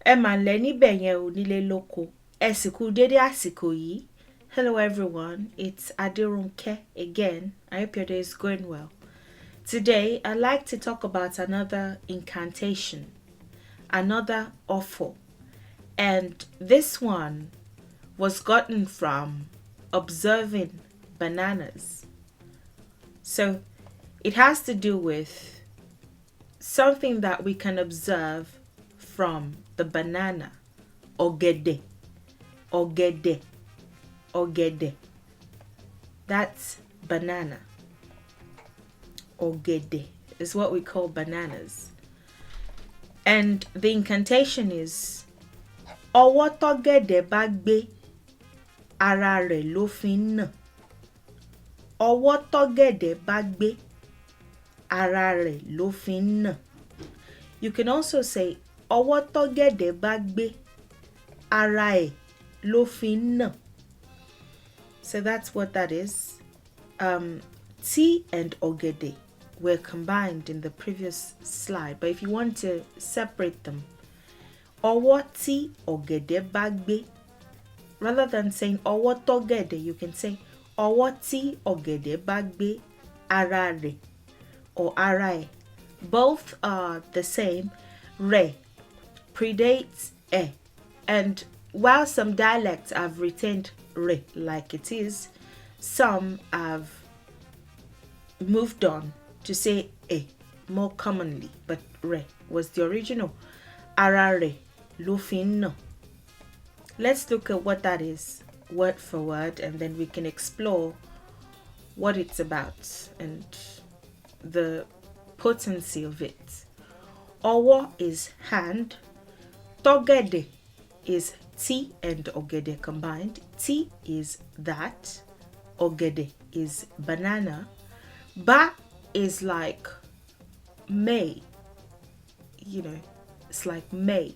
Ẹ mà lẹ́ níbẹ̀ yẹn ò nílé lóko. Ẹ sì kú dédé àsìkò yìí. Hello everyone, it's Adirunke again. I hope your day is going well. Today, I'd like to talk about another incantation, another offal. And this one was gotten from observing bananas. So it has to do with something that we can observe from the banana. Ogede, ogede, ogede. That's banana. Ogede is what we call bananas. And the incantation is ọwọ́ tọ́gẹ̀dẹ̀ bá gbé ara rẹ̀ ló fi ń nà. Ọwọ́ tọ́gẹ̀dẹ̀ bá gbé ara rẹ̀ ló fi ń nà. You can also say ọwọ́ tọ́gẹ̀dẹ̀ bá gbé ara ẹ̀ ló fi ń nà. So that's what that is. Tea and ogede were combined in the previous slide, but if you want to separate them, ọwọ́ tí ọ̀gẹ̀dẹ̀ bá gbé, rather than saying ọwọ́ tọ́gẹ̀dẹ̀, you can say ọwọ́ tí ọ̀gẹ̀dẹ̀ bá gbé ara rẹ̀ or ara ẹ̀. Both are the same. Re predates e, and while some dialects have retained re like it is, some have moved on to say e more commonly, but re was the original. Ara re ló fi ń nà. Let's look at what that is word for word, and then we can explore what it's about and the potency of it. Ọwọ́ is hand. Tọ́gẹ̀dẹ̀ is tea and ogede combined. Tea is that. Ogede is banana. Ba is like May. It's like May.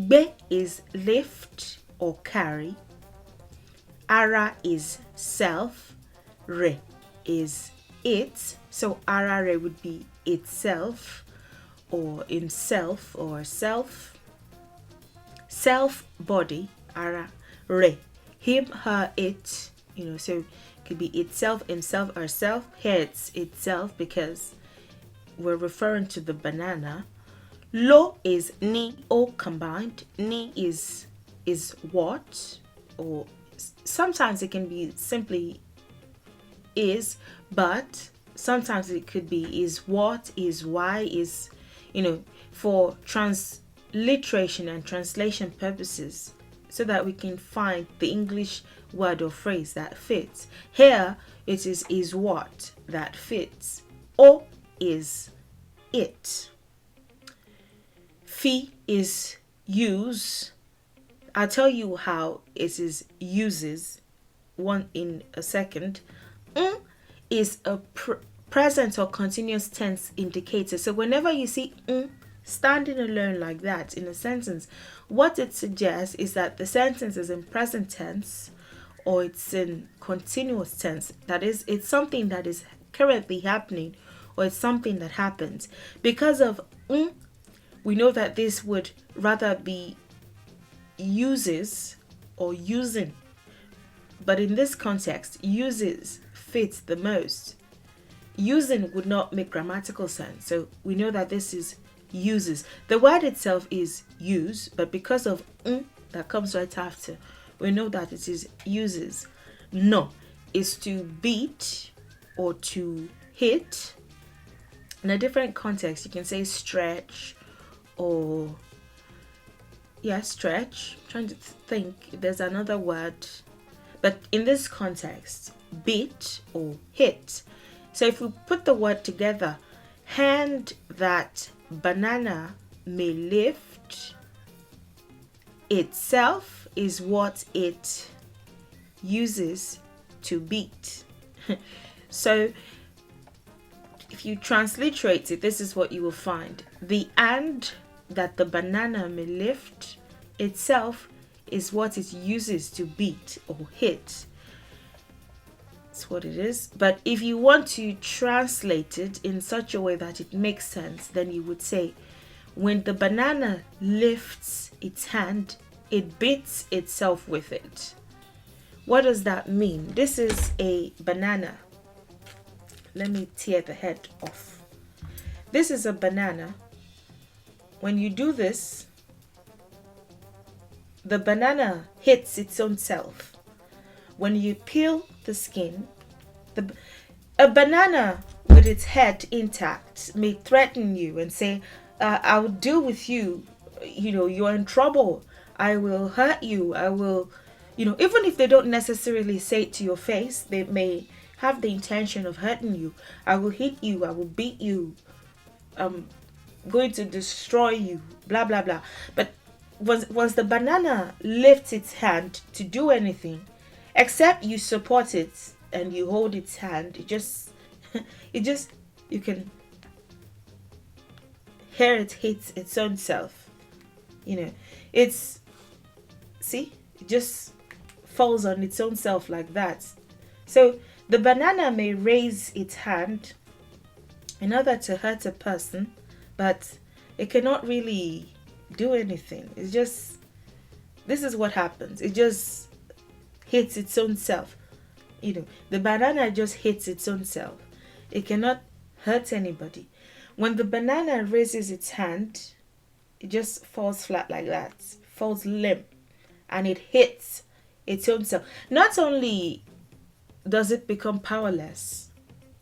Be is lift or carry. Ara is self. Re is it. So ara re would be itself or himself or self. Self body, ara re. Him, her, it. So it could be itself, himself, herself. Here it's itself because we're referring to the banana. Lo is ni, o combined. Ni is what, or sometimes it can be simply is, but sometimes it could be is what, is why, is, for transliteration and translation purposes, so that we can find the English word or phrase that fits. Here it is what that fits. O is it. Fi is use. I'll tell you how it is uses one in a second. Is a present or continuous tense indicator. So whenever you see standing alone like that in a sentence, what it suggests is that the sentence is in present tense or it's in continuous tense. That is, it's something that is currently happening or it's something that happens. Because of we know that this would rather be uses or using. But in this context, uses fits the most. Using would not make grammatical sense. So we know that this is uses. The word itself is use, but because of that comes right after, we know that it is uses. No is to beat or to hit. In a different context, you can say stretch or stretch. I'm trying to think if there's another word. But in this context, beat or hit. So if we put the word together, hand that banana may lift itself is what it uses to beat. So if you transliterate it, this is what you will find. The hand that the banana may lift itself is what it uses to beat or hit. That's what it is. But if you want to translate it in such a way that it makes sense, then you would say when the banana lifts its hand, it beats itself with it. What does that mean? This is a banana. Let me tear the head off. This is a banana. When you do this, the banana hits its own self. When you peel the skin, a banana with its head intact may threaten you and say, I'll deal with you. You're in trouble. I will hurt you. I will, even if they don't necessarily say it to your face, they may have the intention of hurting you. I will hit you. I will beat you. I'm going to destroy you. Blah, blah, blah. But once the banana lifts its hand to do anything, except you support it and you hold its hand, you can hear it hit its own self. It just falls on its own self like that. So the banana may raise its hand in order to hurt a person, but it cannot really do anything. This is what happens. It just hits its own self. The banana just hits its own self. It cannot hurt anybody. When the banana raises its hand, it just falls flat like that, falls limp, and it hits its own self. Not only does it become powerless,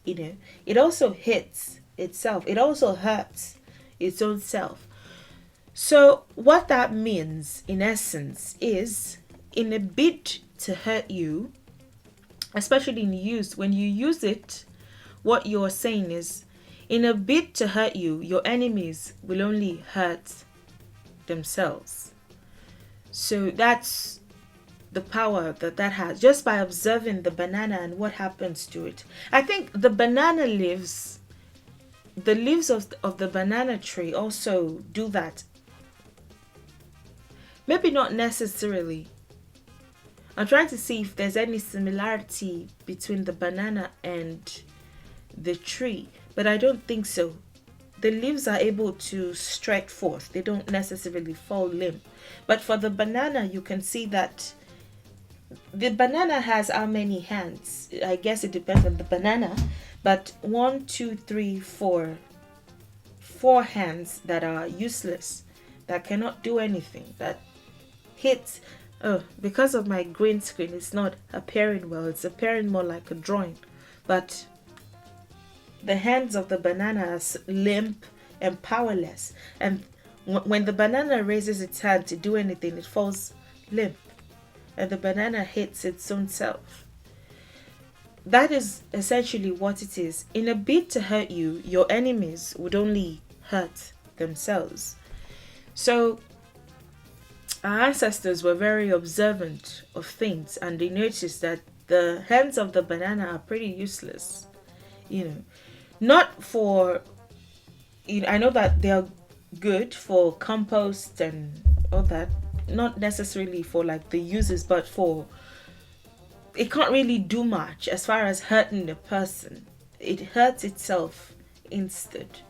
it also hits itself. It also hurts its own self. So what that means, in essence, is in a bid to hurt you, especially when you use it, what you're saying is, in a bid to hurt you, your enemies will only hurt themselves. So that's the power that has, just by observing the banana and what happens to it. I think the banana leaves, the leaves of the banana tree also do that. Maybe not necessarily. I'm trying to see if there's any similarity between the banana and the tree, but I don't think so. The leaves are able to stretch forth. They don't necessarily fall limp. But for the banana, you can see that the banana has how many hands? I guess it depends on the banana, but 1, 2, 3, 4 hands that are useless, that cannot do anything, that hits. Because of my green screen, it's not appearing well. It's appearing more like a drawing, but the hands of the banana are limp and powerless, and when the banana raises its hand to do anything, it falls limp, and the banana hits its own self. That is essentially what it is. In a bid to hurt you, your enemies would only hurt themselves. So our ancestors were very observant of things, and they noticed that the hands of the banana are pretty useless. Not for, I know that they are good for compost and all that, not necessarily for like the uses, but it can't really do much as far as hurting the person. It hurts itself instead.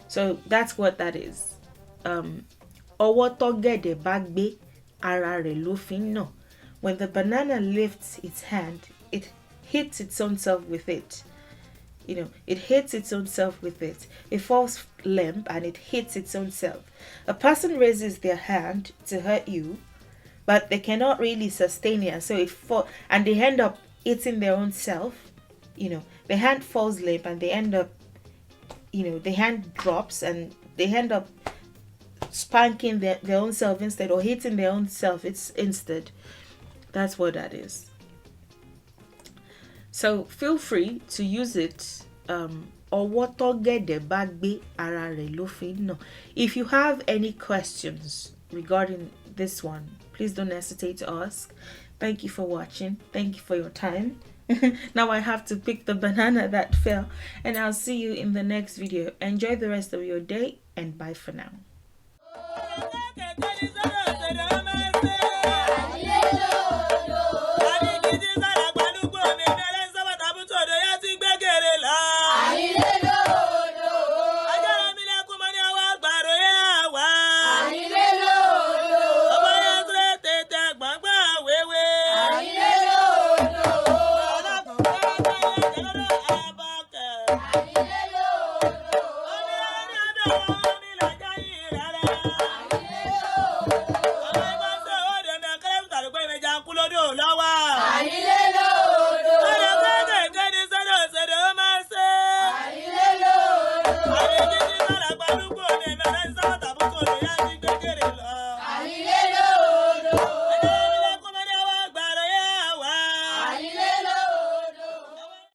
So that's what that is. Ọwọ́ Togede bá gbé, ara rẹ̀ ló fi ń nà. When the banana lifts its hand, it hits its own self with it. It hits its own self with it. It falls limp and it hits its own self. A person raises their hand to hurt you, but they cannot really sustain it, and so and they end up hitting their own self. The hand falls limp and they end up, the hand drops and they end up spanking their own self instead, or hitting their own self instead. That's what that is. So feel free to use it. Ọwọ́ Togede bá gbé, ara rẹ̀ ló fi ń nà. If you have any questions regarding this one, please don't hesitate to ask. Thank you for watching. Thank you for your time. Now I have to pick the banana that fell, and I'll see you in the next video. Enjoy the rest of your day, and bye for now.